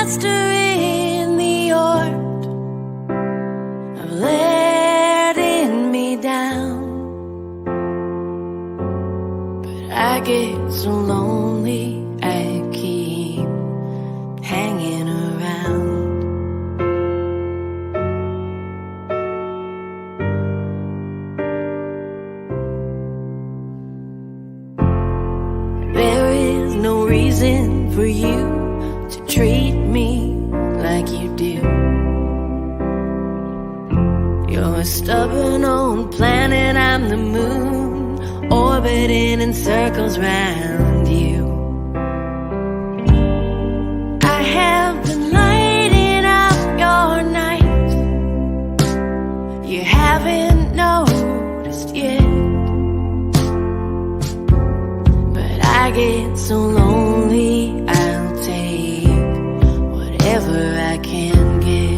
master in the art of letting me down. But I get so lonely, I keep hanging around. There is no reason for you to treat me like you do. You're a stubborn old planet, I'm the moon, orbiting in circles round you. I have been lighting up your night, you haven't noticed yet. But I get so lonely, I'll take whatever I can get.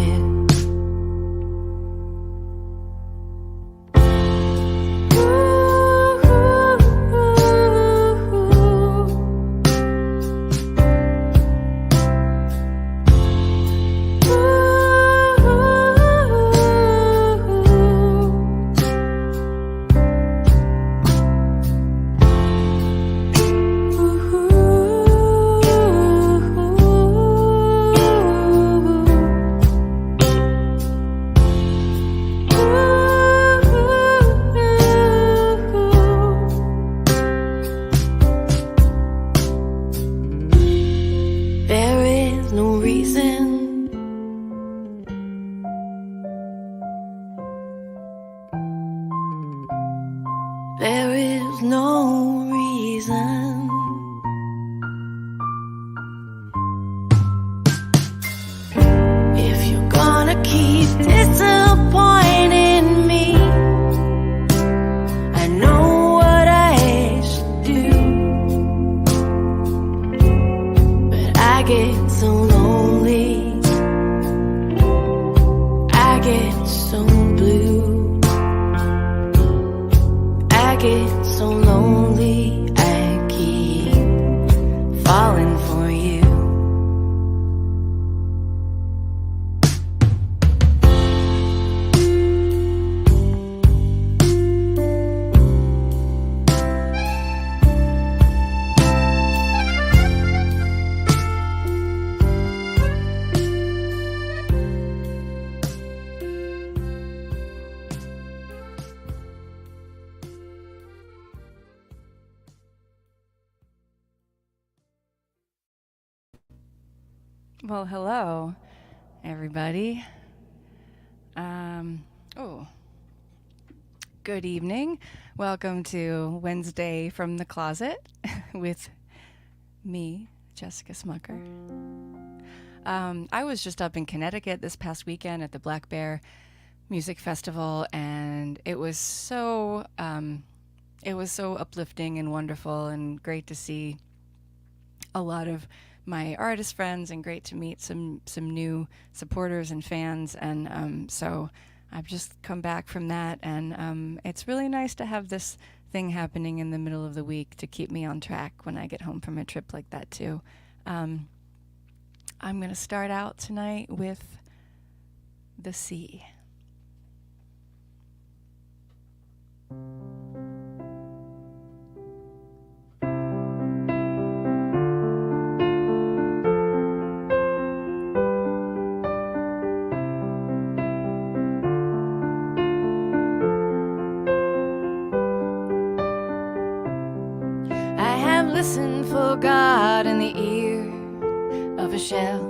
There is no reason. There is no reason. If you're gonna keep disappointing me, I know what I should do. But I get so lonely, I get so blue. I get so lonely, I keep falling for you. Well, hello, everybody. Good evening. Welcome to Wednesday from the Closet with me, Jessica Smucker. I was just up in Connecticut this past weekend at the Black Bear Music Festival, and it was so uplifting and wonderful and great to see a lot of my artist friends and great to meet some new supporters and fans. And so I've just come back from that, and it's really nice to have this thing happening in the middle of the week to keep me on track when I get home from a trip like that too. I'm going to start out tonight with The Sea. Listen for God in the ear of a shell.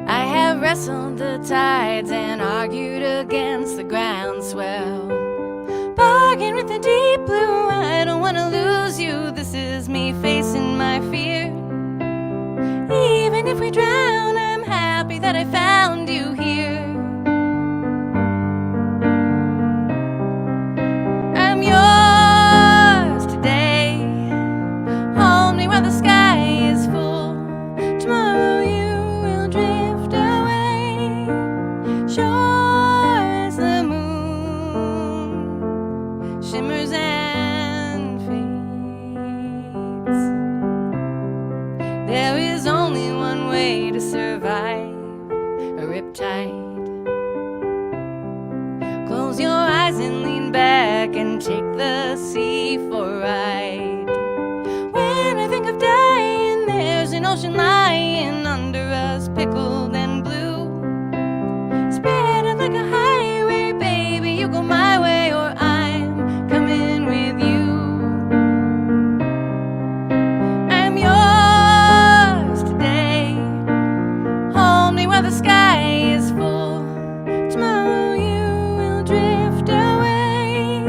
I have wrestled the tides and argued against the groundswell. Bargain with the deep blue, I don't want to lose you. This is me facing my fear. Even if we drown, I'm happy that I found you here. I'm yours. There is only to survive a riptide. Close your eyes and lean back and take the sea for a ride. When I think of dying, there's an ocean lying under us, pickled and blue. Spread out like a highway, baby, you go my way or I'm coming with you. I'm yours today. Hold me while the sky is full. Tomorrow you will drift away,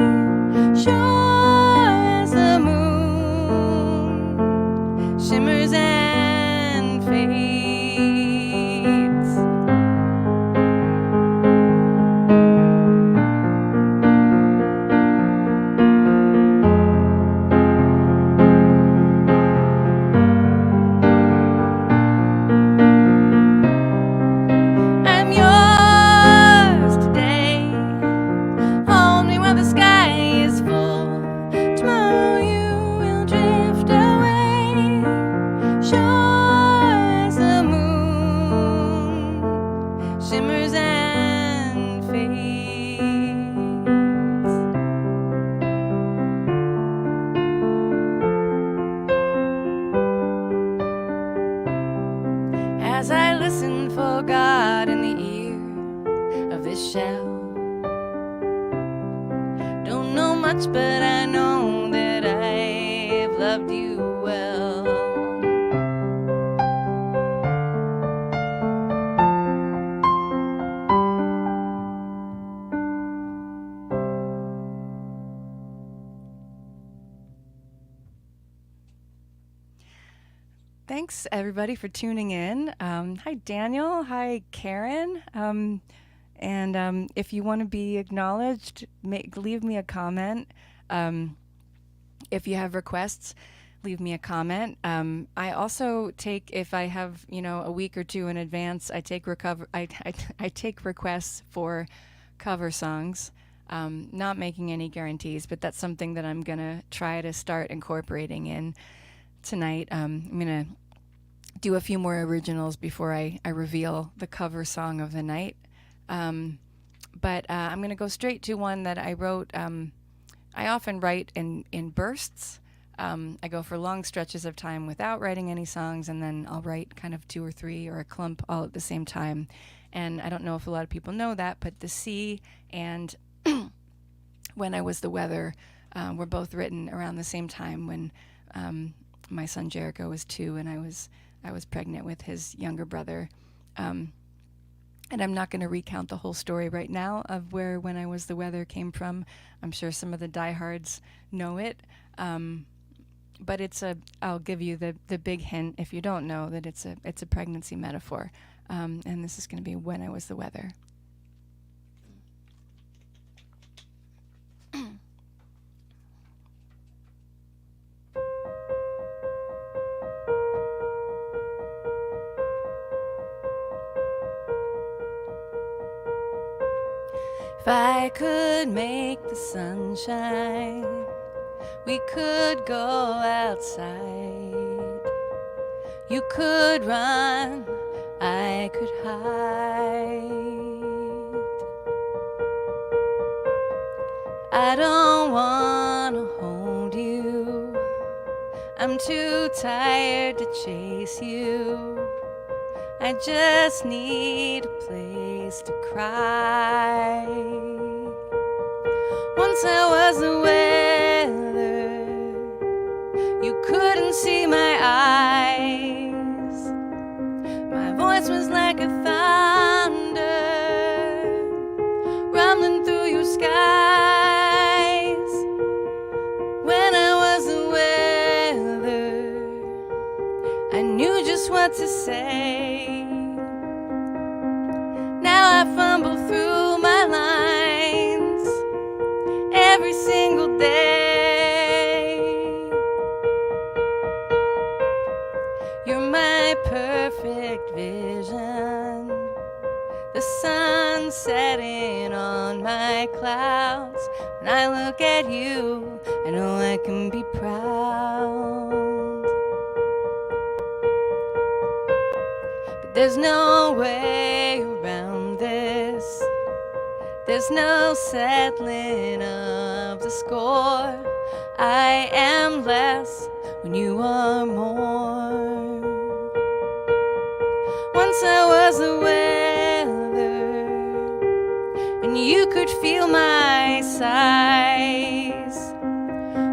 sure as the moon shimmers and fades. I'm yours today. Hold me while the sky is full. Tomorrow you will drift away, sure as the moon shimmers and fades. As I listen for God in the ear of this shell, don't know much, but I know that I've loved you well. Thanks everybody for tuning in. Hi Daniel, hi Karen. If you want to be acknowledged, leave me a comment. If you have requests, leave me a comment. I also take, if I have a week or two in advance, I take requests for cover songs. Not making any guarantees, but that's something that I'm gonna try to start incorporating in tonight. I'm gonna do a few more originals before I reveal the cover song of the night. But I'm going to go straight to one that I wrote. I often write in bursts. I go for long stretches of time without writing any songs, and then I'll write kind of 2 or 3 or a clump all at the same time. And I don't know if a lot of people know that, but The Sea and When I Was the Weather were both written around the same time when my son Jericho was 2 and I was pregnant with his younger brother. And I'm not going to recount the whole story right now of where When I Was the Weather came from. I'm sure some of the diehards know it. But I'll give you the big hint if you don't know that it's a pregnancy metaphor. And this is going to be When I Was the Weather. If I could make the sun shine, we could go outside. You could run, I could hide. I don't wanna hold you, I'm too tired to chase you. I just need a place to cry. Once I was the weather, you couldn't see my eyes. My voice was like a thunder rumbling through your skies. When I was the weather, I knew just what to say. Now I fumble through my lines every single day. You're my perfect vision, the sun setting on my clouds. When I look at you, I know I can be proud. But There's no way around this. There's no settling of the score. I am less when you are more. Once I was the weather, and you could feel my sighs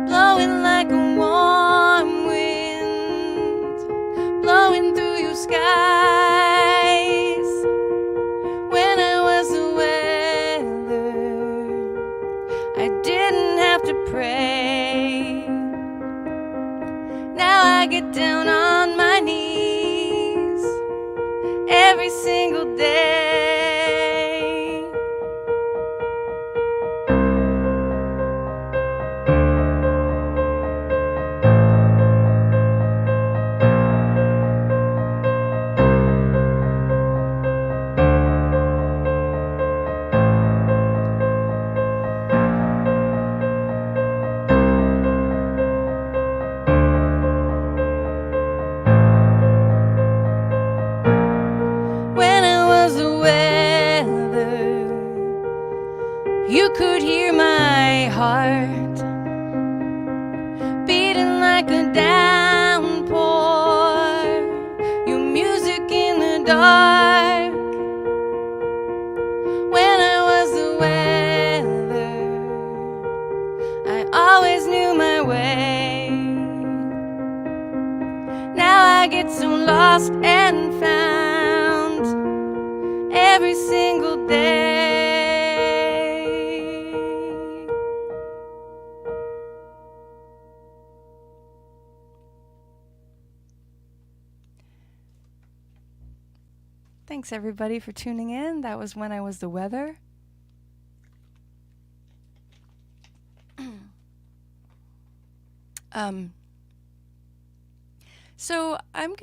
blowing like a warm wind, blowing through your skies. When I was the weather, I didn't have to pray. Now I get down on my knees every single day. When I was the weather, you could hear my heart beating like a downpour, your music in the dark. When I was the weather, I always knew my way. Now I get so lost and found every single day. Thanks everybody for tuning in. That was When I Was the Weather. So I'm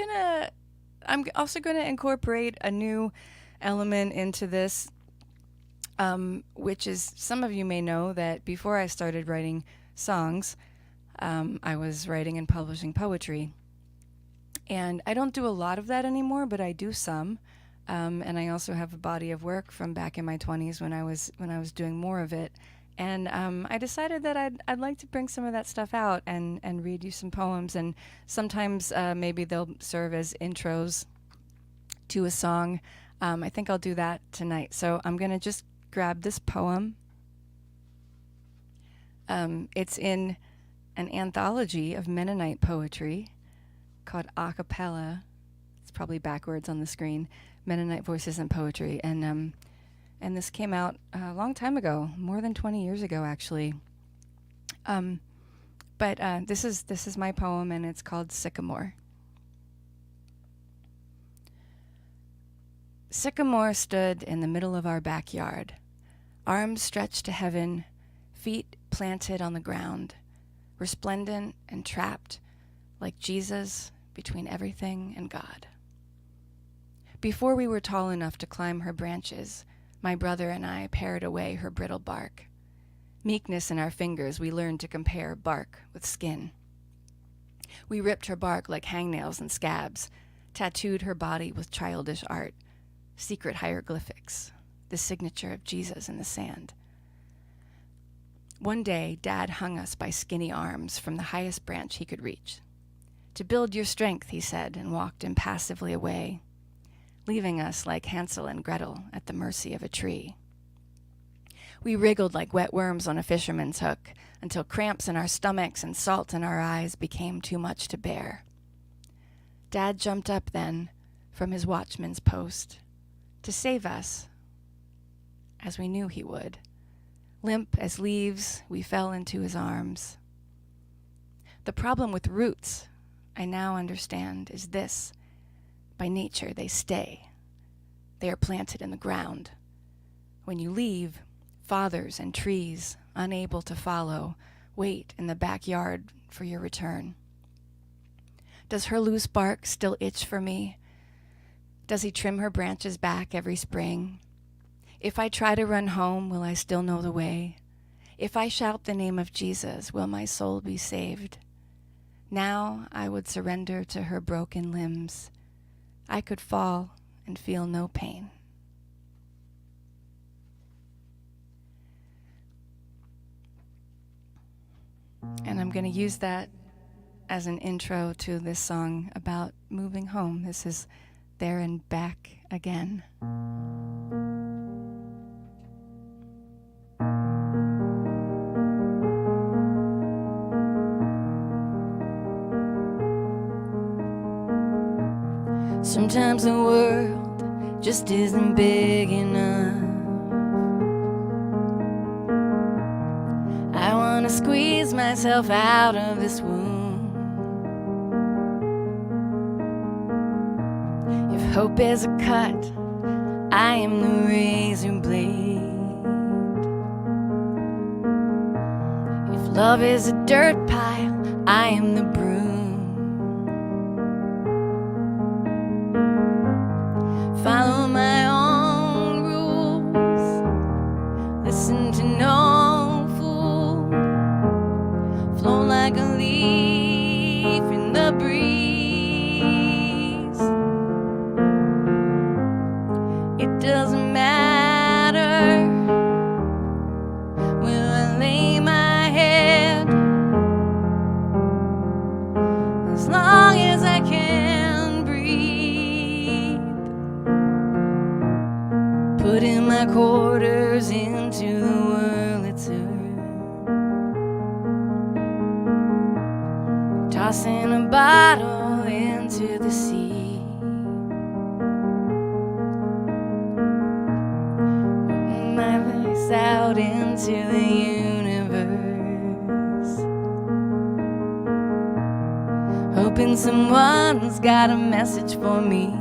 also gonna incorporate a new element into this, which is, some of you may know that before I started writing songs, I was writing and publishing poetry. And I don't do a lot of that anymore, but I do some. And I also have a body of work from back in my 20s when I was doing more of it. And I decided that I'd like to bring some of that stuff out and read you some poems. And sometimes maybe they'll serve as intros to a song. I think I'll do that tonight. So I'm going to just grab this poem. It's in an anthology of Mennonite poetry called A Cappella. It's probably backwards on the screen. Mennonite Voices and Poetry. And this came out a long time ago, more than 20 years ago, actually. But this is my poem, and it's called Sycamore. Sycamore stood in the middle of our backyard, arms stretched to heaven, feet planted on the ground, resplendent and trapped like Jesus between everything and God. Before we were tall enough to climb her branches, my brother and I pared away her brittle bark. Meekness in our fingers, we learned to compare bark with skin. We ripped her bark like hangnails and scabs, tattooed her body with childish art, secret hieroglyphics, the signature of Jesus in the sand. One day, Dad hung us by skinny arms from the highest branch he could reach. To build your strength, he said, and walked impassively away, leaving us like Hansel and Gretel at the mercy of a tree. We wriggled like wet worms on a fisherman's hook until cramps in our stomachs and salt in our eyes became too much to bear. Dad jumped up then from his watchman's post to save us, as we knew he would. Limp as leaves, we fell into his arms. The problem with roots, I now understand, is this. By nature, they stay. They are planted in the ground. When you leave, fathers and trees, unable to follow, wait in the backyard for your return. Does her loose bark still itch for me? Does he trim her branches back every spring? If I try to run home, will I still know the way? If I shout the name of Jesus, will my soul be saved? Now I would surrender to her broken limbs. I could fall and feel no pain. And I'm going to use that as an intro to this song about moving home. This is There and Back Again. Sometimes the world just isn't big enough. I wanna squeeze myself out of this womb. If hope is a cut, I am the razor blade. If love is a dirt pile, I am the broom. Follow my own rules, listen to no fool, flow like a leaf in the breeze. It doesn't matter where I lay my head, as long as I can breathe. Putting my quarters into the Wurlitzer, tossing a bottle into the sea. Putting my voice out into the universe, hoping someone's got a message for me.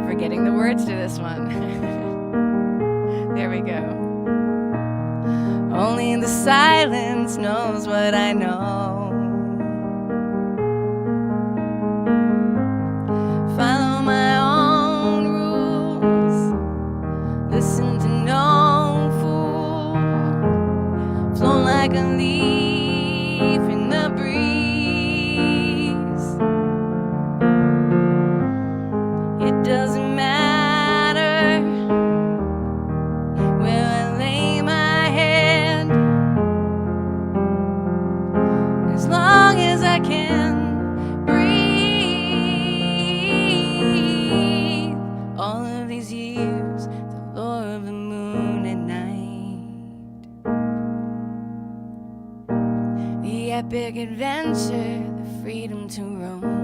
Forgetting the words to this one. There we go. Only the silence knows what I know. Follow my own rules, listen to no fool, flow like a leaf in the breeze. It doesn't matter where I lay my head, as long as I can breathe. All of these years, the lure of the moon at night, the epic adventure, the freedom to roam.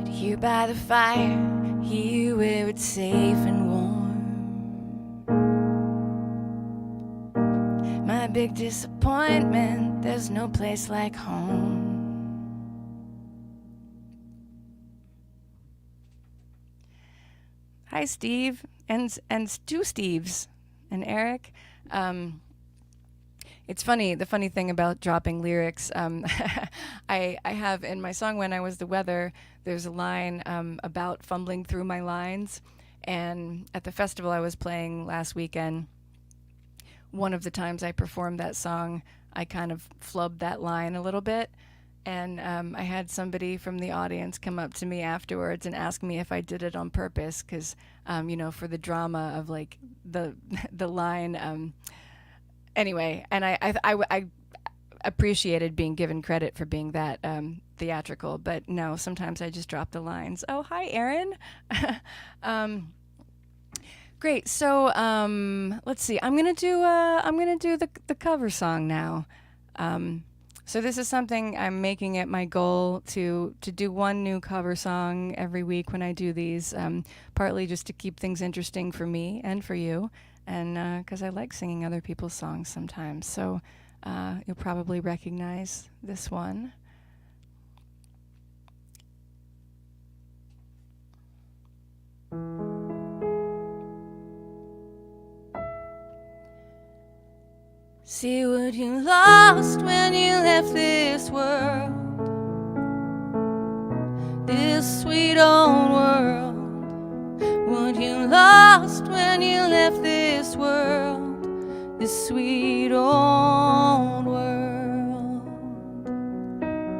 Here by the fire, here where it's safe and warm. My big disappointment, there's no place like home. Hi, Steve, and two Steves, and Eric. It's funny, the funny thing about dropping lyrics, I have in my song When I Was the Weather, there's a line about fumbling through my lines. And at the festival I was playing last weekend, one of the times I performed that song, I kind of flubbed that line a little bit. And I had somebody from the audience come up to me afterwards and ask me if I did it on purpose, because, for the drama of like the line. Anyway, and I appreciated being given credit for being that theatrical, but no, sometimes I just drop the lines. Oh, hi, Aaron. Great. So let's see. I'm gonna do the cover song now. So this is something I'm making it my goal to do one new cover song every week when I do these. Partly just to keep things interesting for me and for you, and because I like singing other people's songs sometimes. So you'll probably recognize this one. See what you lost when you left this world, this sweet old world. What you lost when you left this world, this sweet old world.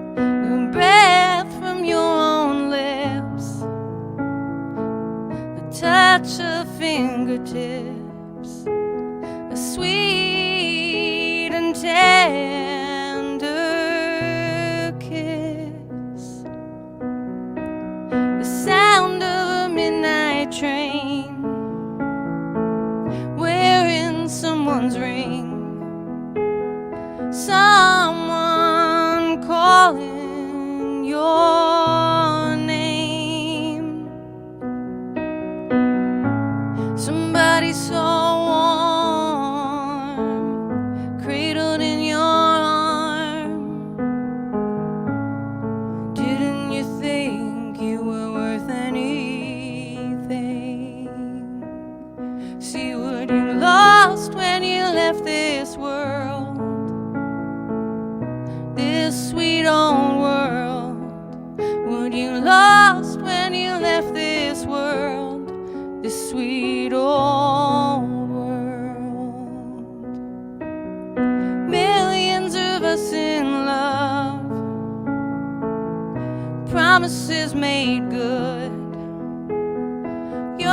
A breath from your own lips, a touch of fingertips, a sweet and tender kiss, the sound of a midnight train wearing someone's ring, someone calling your name, somebody so warm, cradled in your arm. Didn't you think you were worth anything? See what you lost when you left this world, this sweet old world. What you lost when you left this world, this sweet old world. Millions of us in love, promises made good, your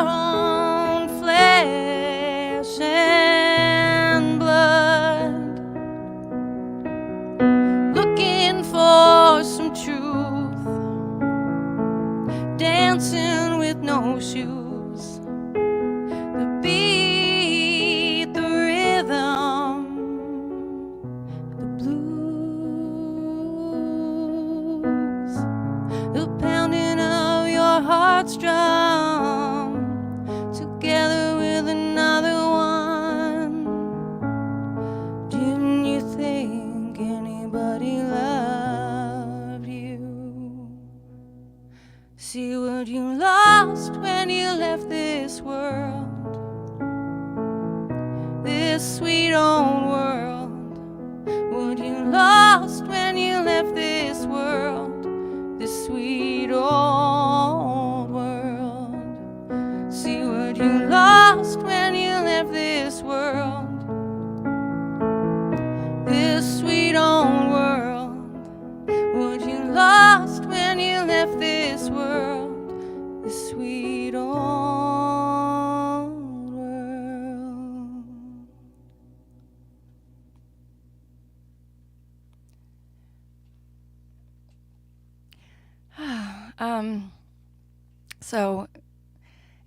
own flesh and blood, looking for some truth, dancing with no shoes, the beat, the rhythm, the blues, the pounding of your heartstrum, together with another one. Didn't you think anybody loved you? See what you lost when you left this world, this sweet old world. What you lost when you left this world, this sweet old world. See what you lost when you left this world, this sweet old world. What you lost when you left this world, this sweet old world. So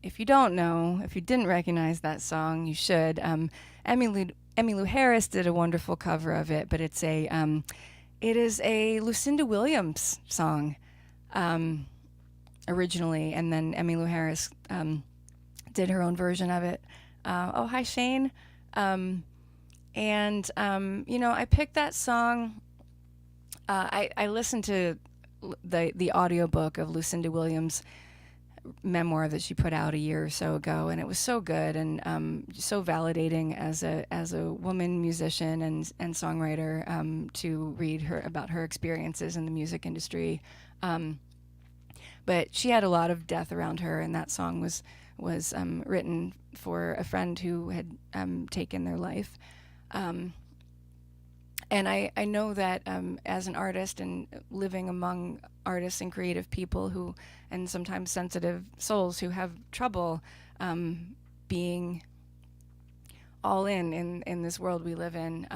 if you don't know, if you didn't recognize that song, you should. Emmylou Harris did a wonderful cover of it, but it is a Lucinda Williams song originally, and then Emmylou Harris did her own version of it. Oh, hi, Shane. I picked that song. I listened to the audiobook of Lucinda Williams' memoir that she put out a year or so ago, and it was so good and so validating as a woman musician and songwriter to read about her experiences in the music industry. But she had a lot of death around her, and that song was written for a friend who had taken their life. And I know that as an artist and living among artists and creative people and sometimes sensitive souls who have trouble being all in this world we live in,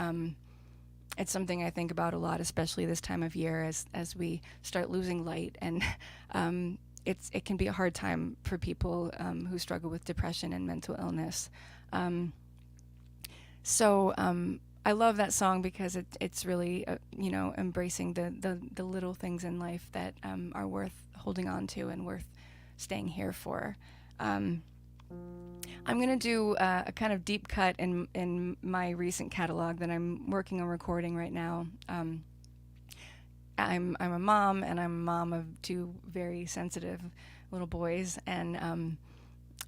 it's something I think about a lot, especially this time of year as we start losing light. And it can be a hard time for people who struggle with depression and mental illness. So I love that song because it's really embracing the little things in life that are worth holding on to and worth staying here for. I'm going to do a kind of deep cut in my recent catalog that I'm working on recording right now. I'm a mom, and I'm a mom of two very sensitive little boys, and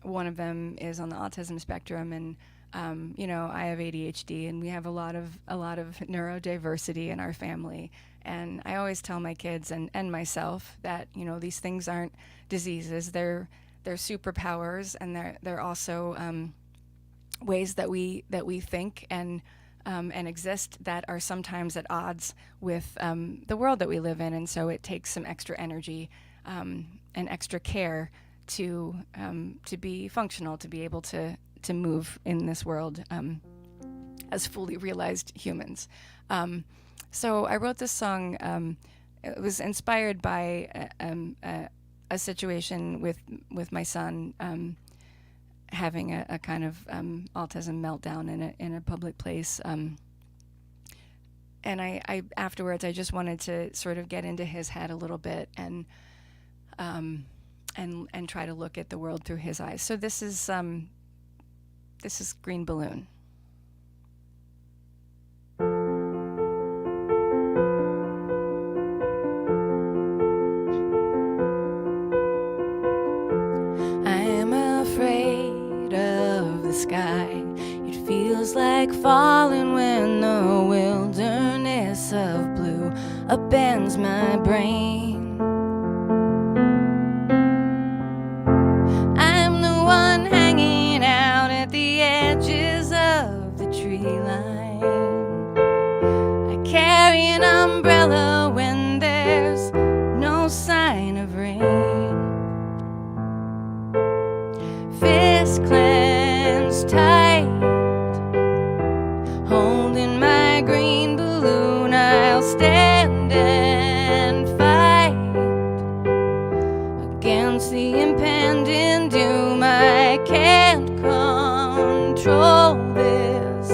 one of them is on the autism spectrum, and I have ADHD, and we have a lot of neurodiversity in our family. And I always tell my kids and myself that these things aren't diseases; they're superpowers, and they're also ways that we think and exist that are sometimes at odds with the world that we live in. And so it takes some extra energy and extra care to be functional, to be able to move in this world as fully realized humans. So I wrote this song. It was inspired by a situation with my son having a kind of autism meltdown in a public place. And I afterwards, I just wanted to sort of get into his head a little bit and try to look at the world through his eyes. So this is Green Balloon. I'm afraid of the sky. It feels like falling when the wilderness of blue upends my brain. I'm the one hanging out at the edges of the tree line. I carry an umbrella when there's no sign of rain. Fist clenched tight, holding my green balloon. I'll stand and fight against the impending doom. I can't control this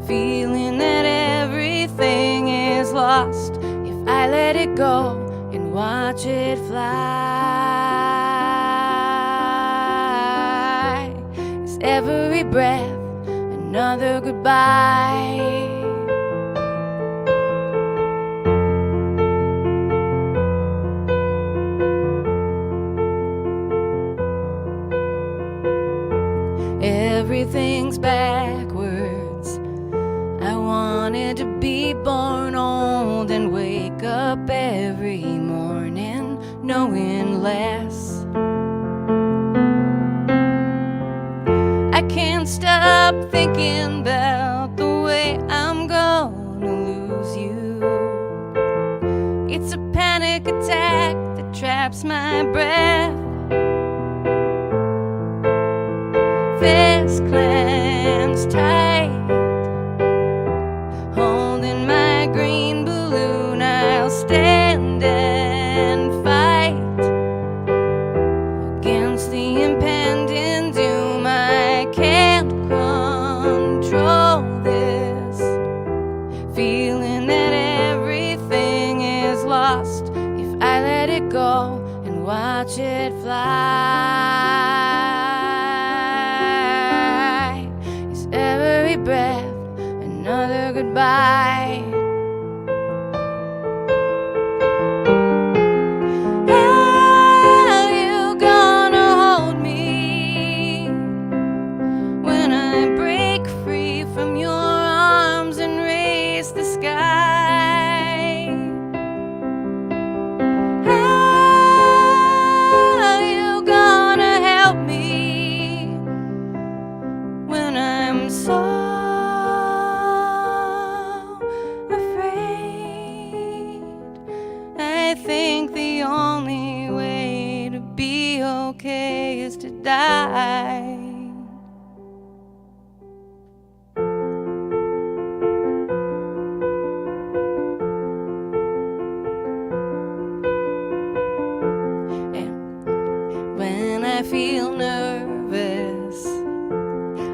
feeling that everything is lost if I let it go and watch it fly. Is every breath another goodbye? Everything's backwards. I wanted to be born old and wake up every morning knowing less. I can't stop thinking about the way I'm gonna lose you. It's a panic attack that traps my breath. Fist clenched tight, holding my green balloon. I'll stand and fight against the impending doom. I can't control this feeling that everything is lost if I let it go and watch it fly. Is every breath another goodbye? Are you gonna hold me when I break free from your arms and raise the sky? Are you gonna help me when I'm so afraid? I think the only way to be okay is to die. And feel nervous.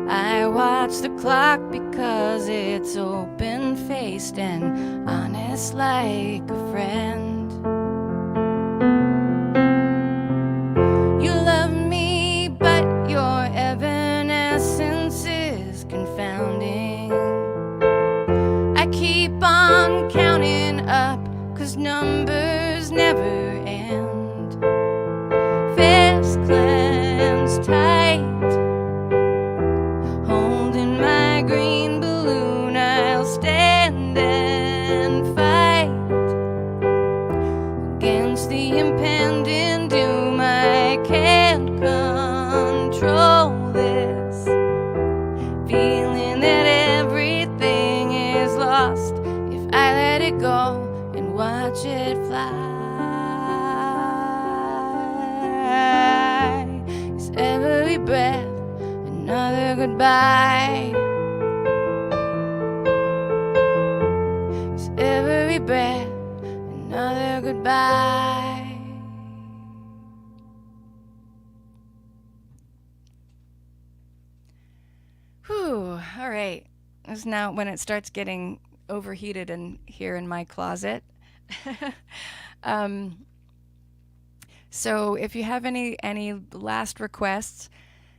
I watch the clock because it's open-faced and honest like a friend. You love me, but your evanescence is confounding. I keep on counting up, 'cause numbers never end. Fist clenched tight, holding my green balloon. I'll stand and fight against the impending doom. I can't control this feeling that everything is lost if I let it go and watch it fly. Is every breath another goodbye? Is every breath another goodbye? Whew, all right. This is now when it starts getting overheated in here in my closet. So if you have any last requests,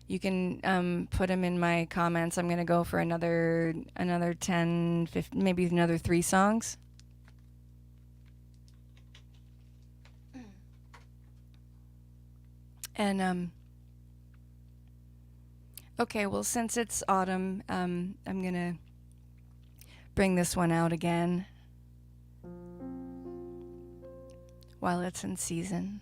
you can put them in my comments. I'm going to go for another 10, 15, maybe another 3 songs. And okay, well, since it's autumn, I'm going to bring this one out again while it's in season.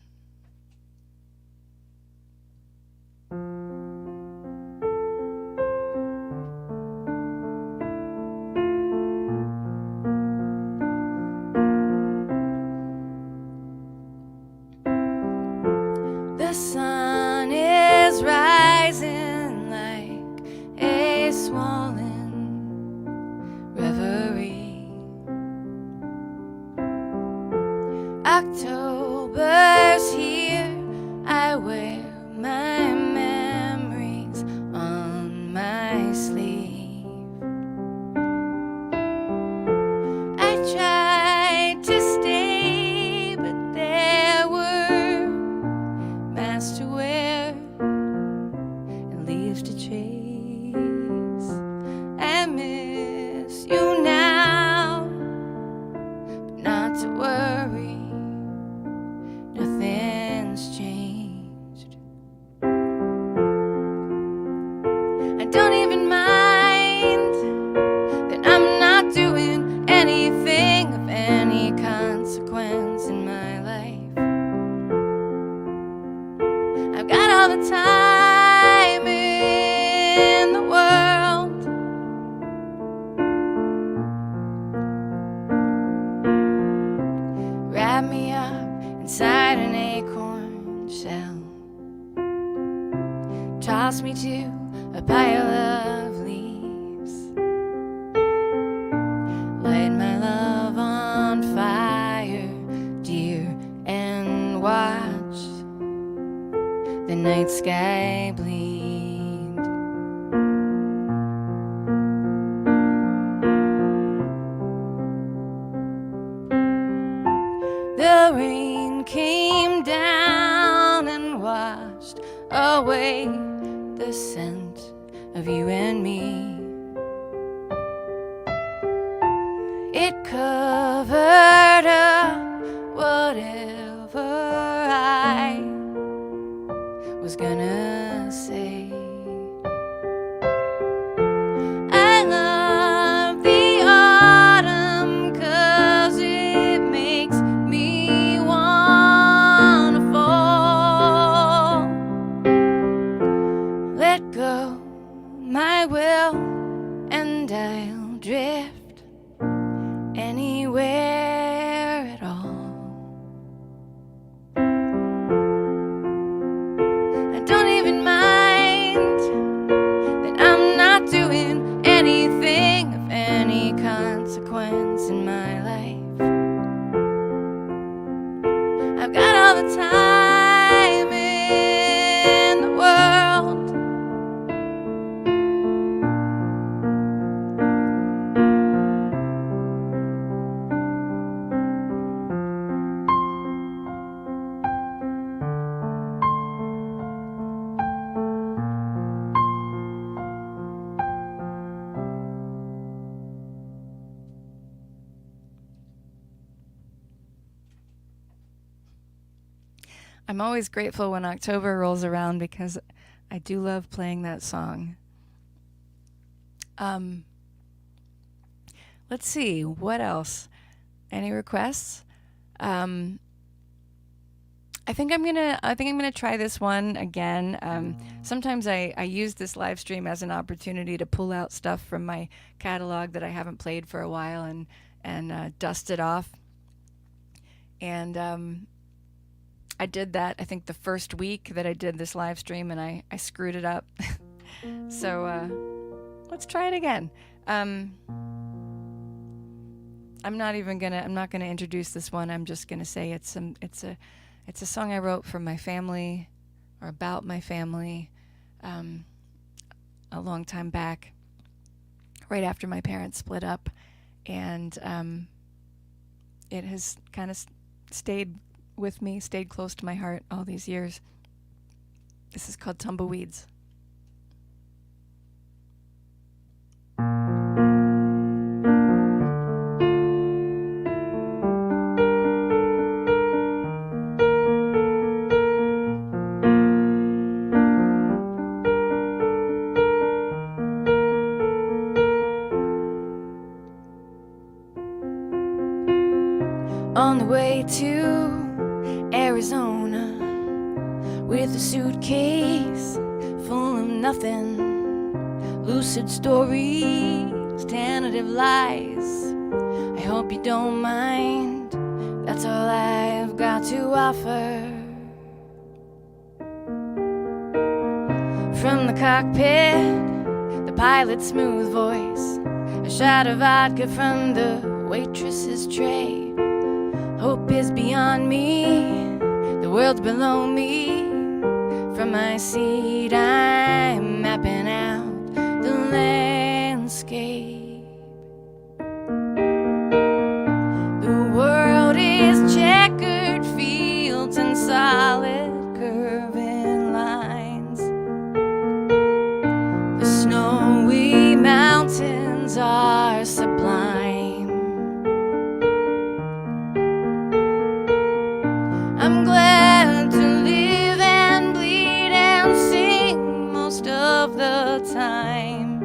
The sun is rising like a swollen reverie. October's here, I wear my memories on my sleeve. I tried to stay, but there were masks to wear and leaves to chase. I miss you now, but not to worry, nothing's changed. I don't even mind that I'm not doing anything of any consequence in my life. I've got all the time in the world. Wrap me up inside an acorn shell. Toss me to a pile of leaves. Light my love on fire, dear, and watch the night sky bleed. The rain came down and washed away the scent of you and me. It covered up whatever I was gonna say. I love the autumn 'cause it makes me wanna fall. Let go my will and I'll drift anywhere at all. I don't even mind I'm always grateful when October rolls around because I do love playing that song. Let's see, what else? Any requests? I think I'm gonna try this one again. Sometimes I use this live stream as an opportunity to pull out stuff from my catalog that I haven't played for a while and dust it off. And I did that, I think, the first week that I did this live stream, and I screwed it up. So let's try it again. I'm not gonna introduce this one. I'm just gonna say it's a song I wrote for my family, or about my family, a long time back, right after my parents split up, and it has kind of stayed with me, stayed close to my heart all these years. This is called Tumbleweeds. On the way to Arizona with a suitcase full of nothing, lucid stories, tentative lies. I hope you don't mind, that's all I've got to offer. From the cockpit, the pilot's smooth voice, a shot of vodka from the waitress's tray. Hope is beyond me, the world's below me. From my seat I'm mapping out the landscape. The world is checkered fields and solid curving lines. The snowy mountains are sublime. I'm glad to live and bleed and sing most of the time.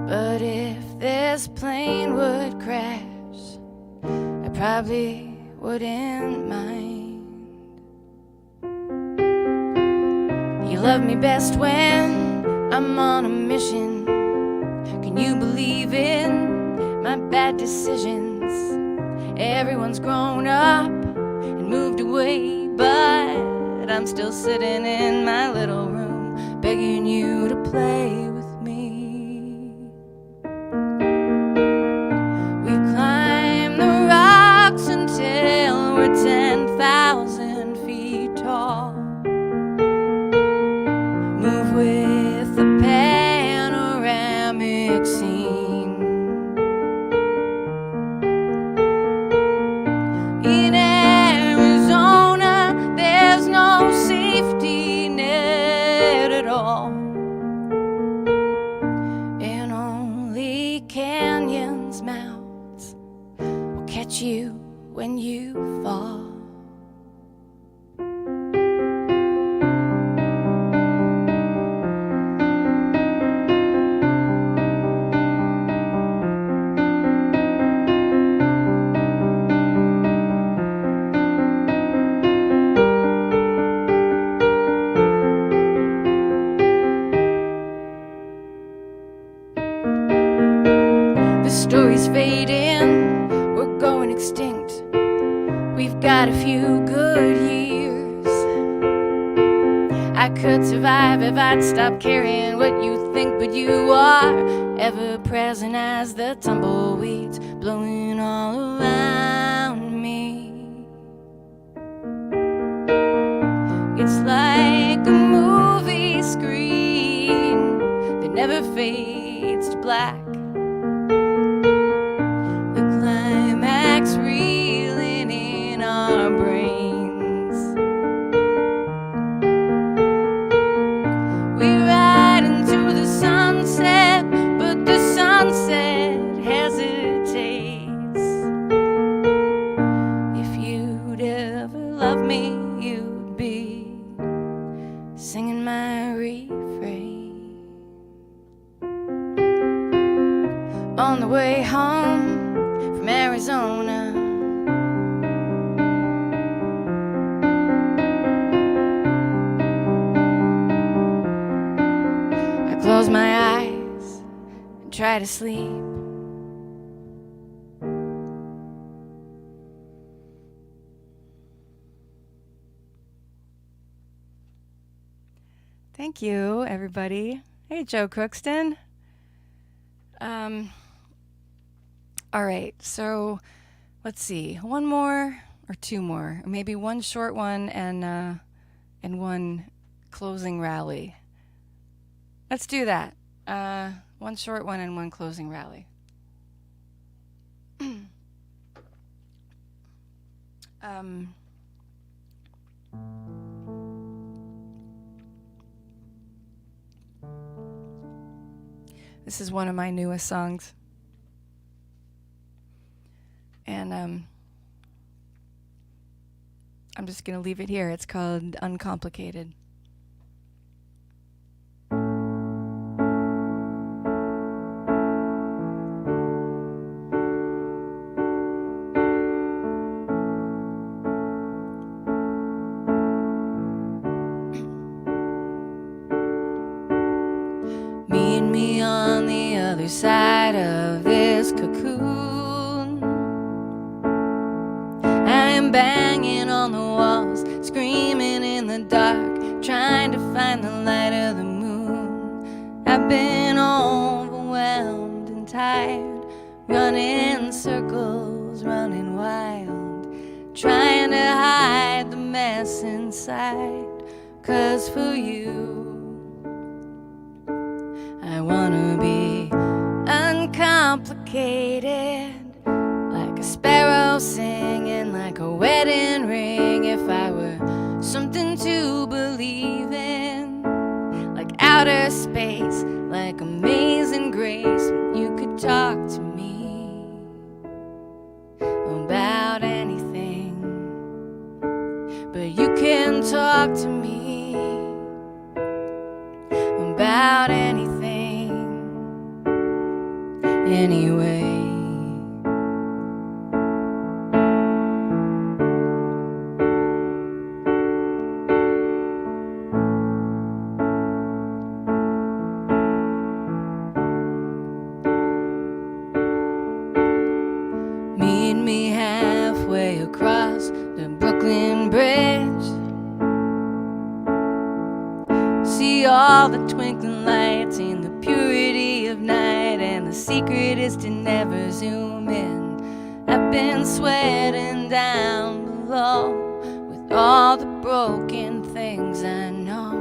But if this plane would crash, I probably wouldn't mind. You love me best when I'm on a mission. Can you believe in my bad decisions? Everyone's grown up and moved away, but I'm still sitting in my little room begging you to play with me. We climb the rocks until we're 10,000 feet tall. Move with the panoramic scene. In Arizona, there's no safety net at all, and only canyons' mouths will catch you when you fall. Stories fading, we're going extinct. We've got a few good years. I could survive if I'd stop caring what you think, but you are ever present as the tumbleweeds blowing all around me. It's like a movie screen that never fades to black. Reeling in our brains. We ride into the sunset, but the sunset hesitates. If you'd ever love me singing my refrain. On the way home from Arizona, I close my eyes and try to sleep. Thank you, everybody. Hey, Joe Crookston. All right, so let's see, one more or two more, or maybe one short one and one closing rally. Let's do that. One short one and one closing rally. This is one of my newest songs. And I'm just going to leave it here. It's called Uncomplicated. Meet me on the other side of this cocoon. I am banging on the walls, screaming in the dark, trying to find the light of the moon. I've been overwhelmed and tired, running circles, running wild, trying to hide the mess inside. 'Cause for you, I wanna be uncomplicated, like a sparrow singing, like a wedding ring. If I were something to believe in, like outer space, like amazing grace, you could talk to me about anything, but you can talk to me about anything anyway. Meet me halfway across the Brooklyn Bridge. See all the twinkling lights in the purity of night, and the secret is to never zoom in. I've been sweating down below with all the broken things I know,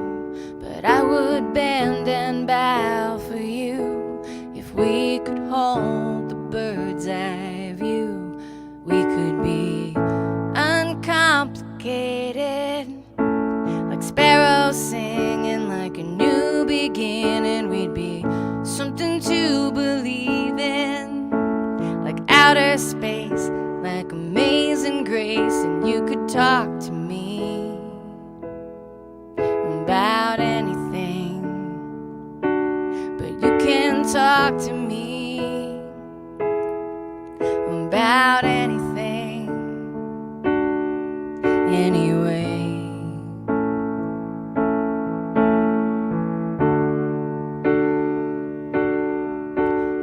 but I would bend and bow for you if we could hold the bird's eye view. We could be uncomplicated, like sparrows singing, like a new beginning. We'd be something to believe in, like outer space, like amazing grace. And you could talk to me about anything, but you can talk to me about anything anyway.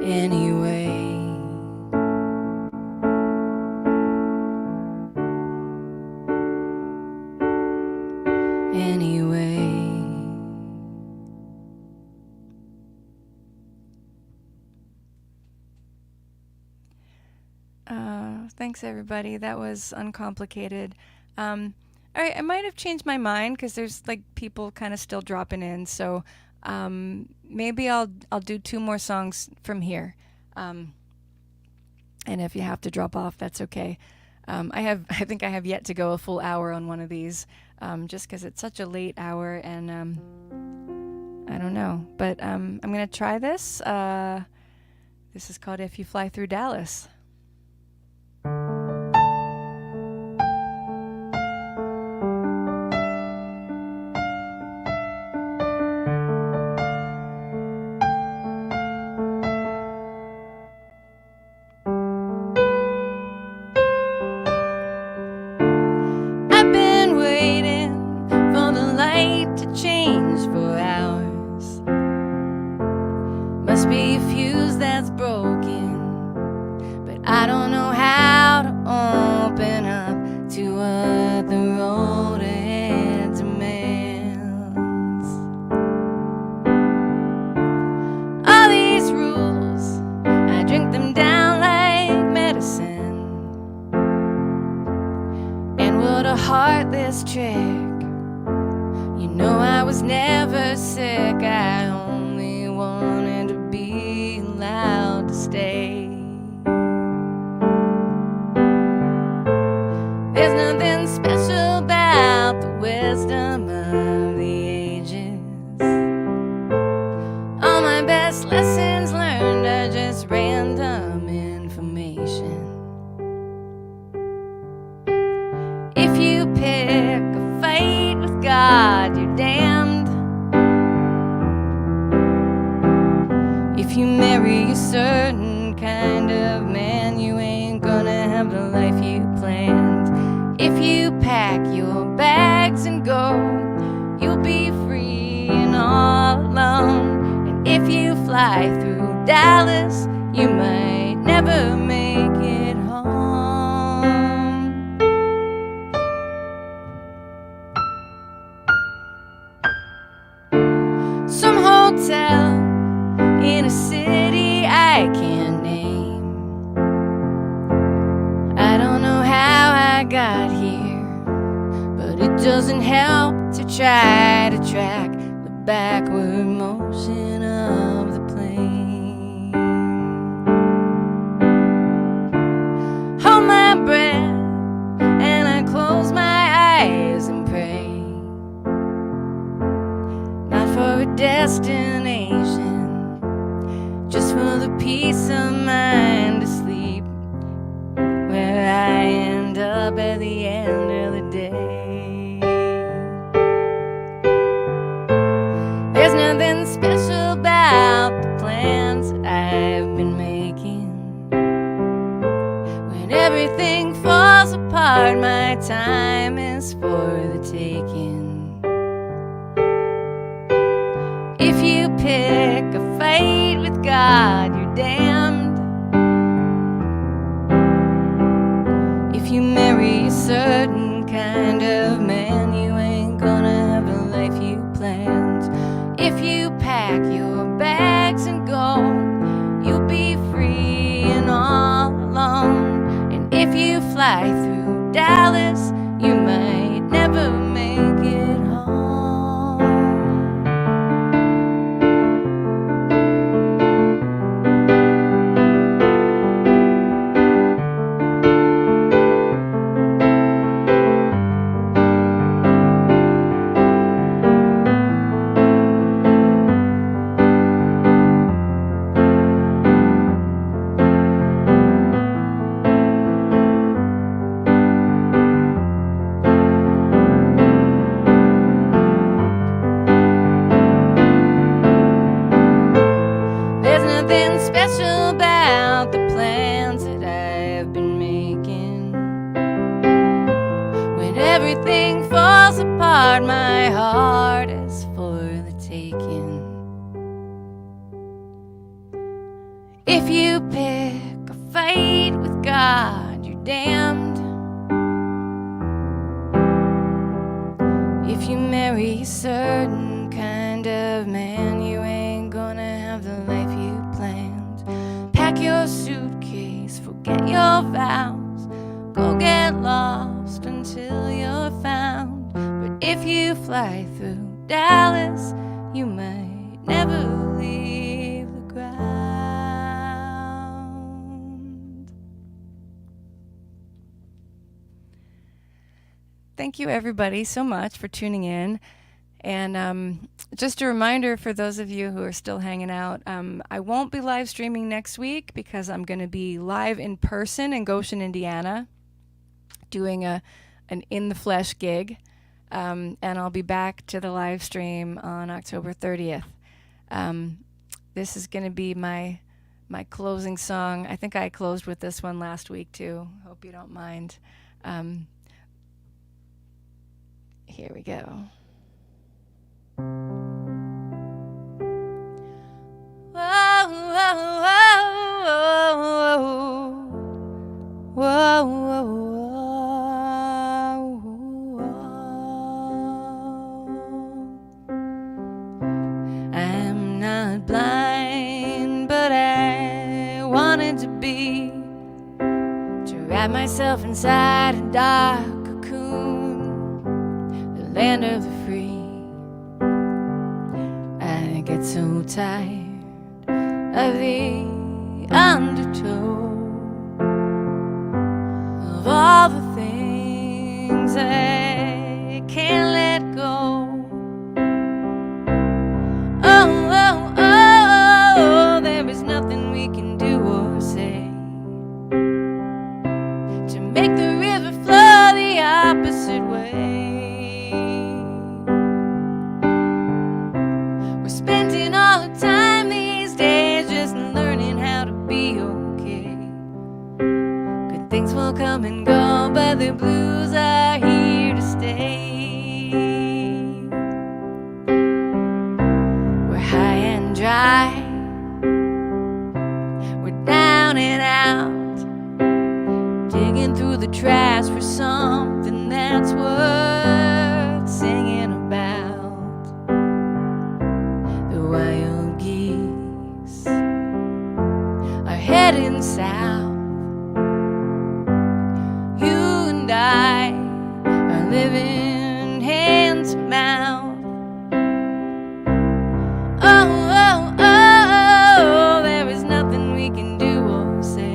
Anyway. Anyway. Thanks, everybody. That was Uncomplicated. All right, I might have changed my mind because there's like people kind of still dropping in, so maybe I'll do two more songs from here. And if you have to drop off, that's okay. I think I have yet to go a full hour on one of these, just because it's such a late hour, and I don't know. But I'm gonna try this. This is called "If You Fly Through Dallas." never sick, I only wanted to be allowed to stay. There's nothing special about the wisdom of the ages. All my best lessons learned are just random information. If you pick a fight with God, you're damned. If you marry a certain kind of man, you ain't gonna have the life you planned. If you pack your bags and go, you'll be free and all alone. And if you fly through Dallas, you might never make it home. Some hotel in a city I can't name. I don't know how I got here, but it doesn't help to try to track the backward motion of the plane. Hold my breath and I close my eyes and pray, not for a destination, just for the peace of mind to sleep where I end up at the end of the day. There's nothing special about the plans that I've been making. When everything falls apart, my time is for the taking. If you pick a fight with God, you're damned. If you marry a certain kind of man, you ain't gonna have the life you planned. If you pack your bags and go, you'll be free and all alone. And if you fly through Dallas, you might never make it home. There's nothing special about the plans that I've been making. When everything falls apart, my heart is for the taking. If you pick a fight with God, you're damned. If you marry a certain kind of man, you ain't gonna have the life you planned. Pack your suitcase, forget your vows, go get lost until you're found. But if you fly through Dallas, you might never leave the ground. Thank you, everybody, so much for tuning in. And just a reminder for those of you who are still hanging out, I won't be live streaming next week because I'm going to be live in person in Goshen, Indiana, doing an in the flesh gig. And I'll be back to the live stream on October 30th. This is going to be my closing song. I think I closed with this one last week too. Hope you don't mind. Here we go. Whoa, whoa, whoa, whoa, whoa, whoa. I'm not blind, but I wanted to be, to wrap myself inside a dark cocoon, the land of the free. get so tired of the undertow of all the things I can't let go. Oh, oh, oh, there is nothing we can do or say to make the river flow the opposite way. We're spending all the time these days just learning how to be okay. Good things will come and go, but the blues are here to stay. We're high and dry, we're down and out, digging through the trash for something that's worth singing about. The wild geese are heading south. You and I are living hand to mouth. Oh, oh, oh, there is nothing we can do or say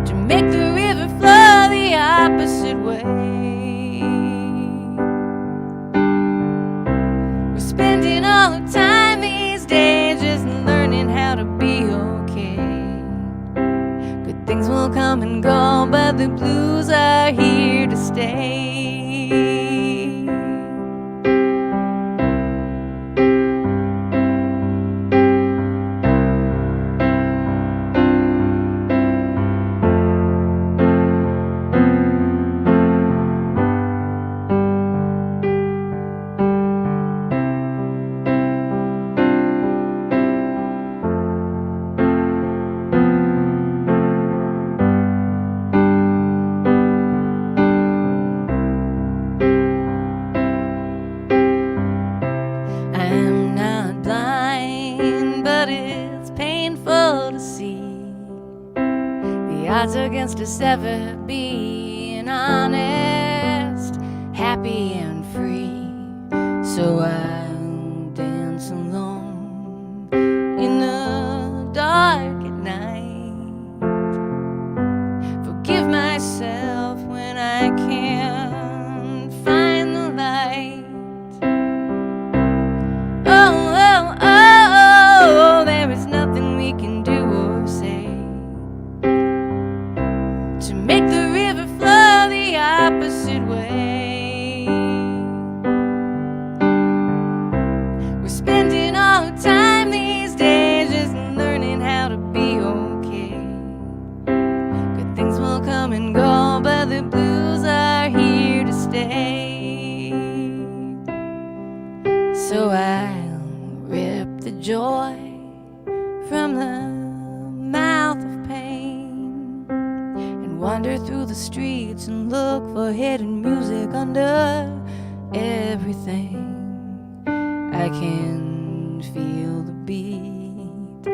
to make the river flow the opposite way. We're spending all the time these days just learning how to be okay. Good things will come and go, but the blues are here to stay. I'm not blind, but it's painful to see the odds against us ever being honest, happy and free. So I'll dance alone in the dark at night. Forgive myself when I can't find the light. Oh, oh, oh, there is nothing we can do or say to make the river flow the opposite way. We're spending all the time these days just learning how to be okay. Good things will come and go, but the blues are here to stay. So I'll rip the joy from the mouth of pain and wander through the streets and look for hidden music under everything. I can feel the beat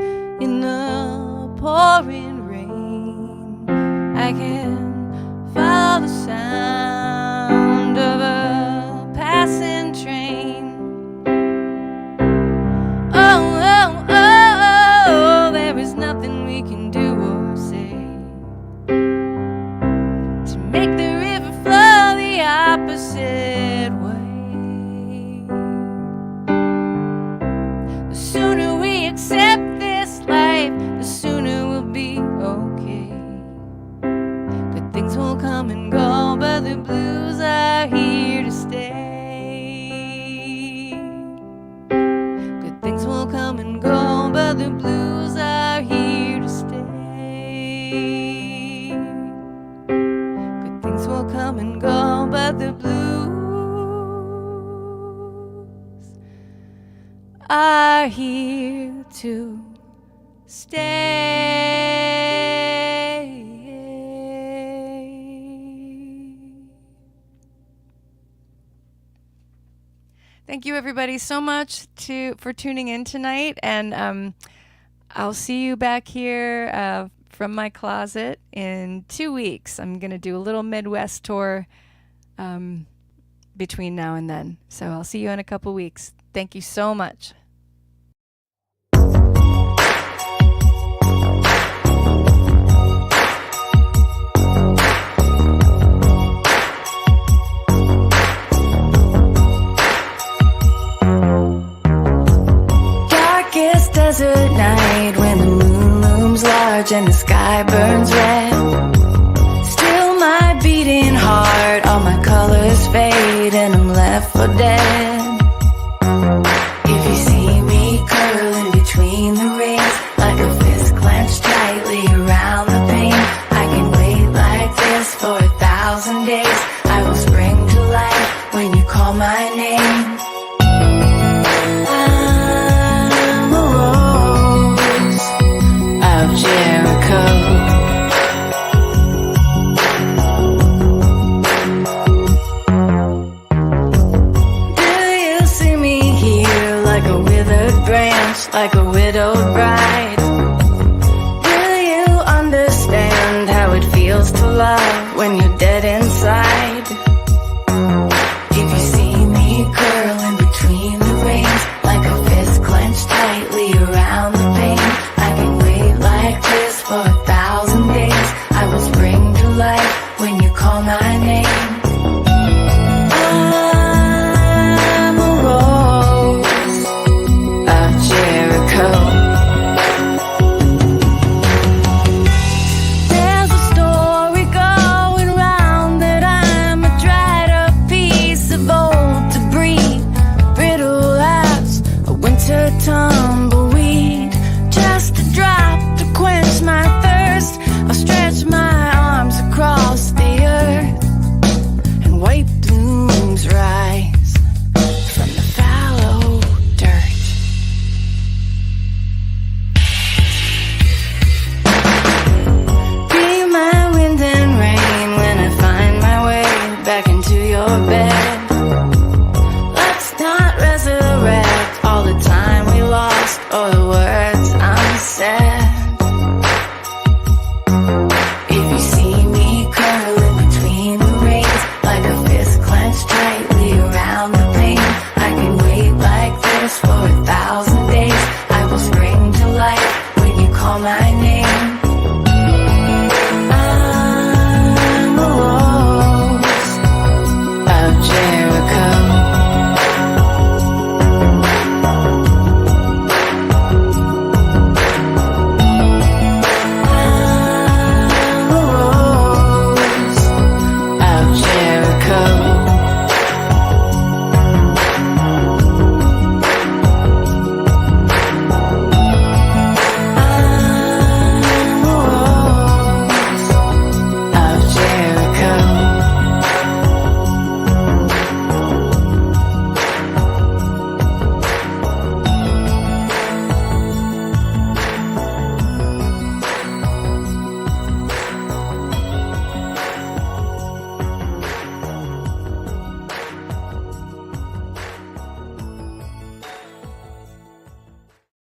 in the pouring rain. I can follow the sound of a passing train. Oh, oh, oh, there is nothing we can do or say to make the river flow the opposite way. The sooner we accept this life, the sooner we'll be okay. Good things will come and go, but the blues are here to stay. Good things will come and go, but the blues are here to stay. Good things will come and go, but the blues are here to stay. Thank you, everybody, so much for tuning in tonight, and I'll see you back here from my closet in 2 weeks. I'm going to do a little Midwest tour between now and then. So I'll see you in a couple weeks. Thank you so much. Darkest desert night when the moon looms large and the sky burns red. Still my beating heart, all my colors fade and I'm left for dead. If you see me curling between the rings, like a fist clenched tightly around the pain, I can wait like this for 1,000 days. I will spring to life when you call my name. I'm a rose of Jericho. Like a widowed branch, like a widowed bride.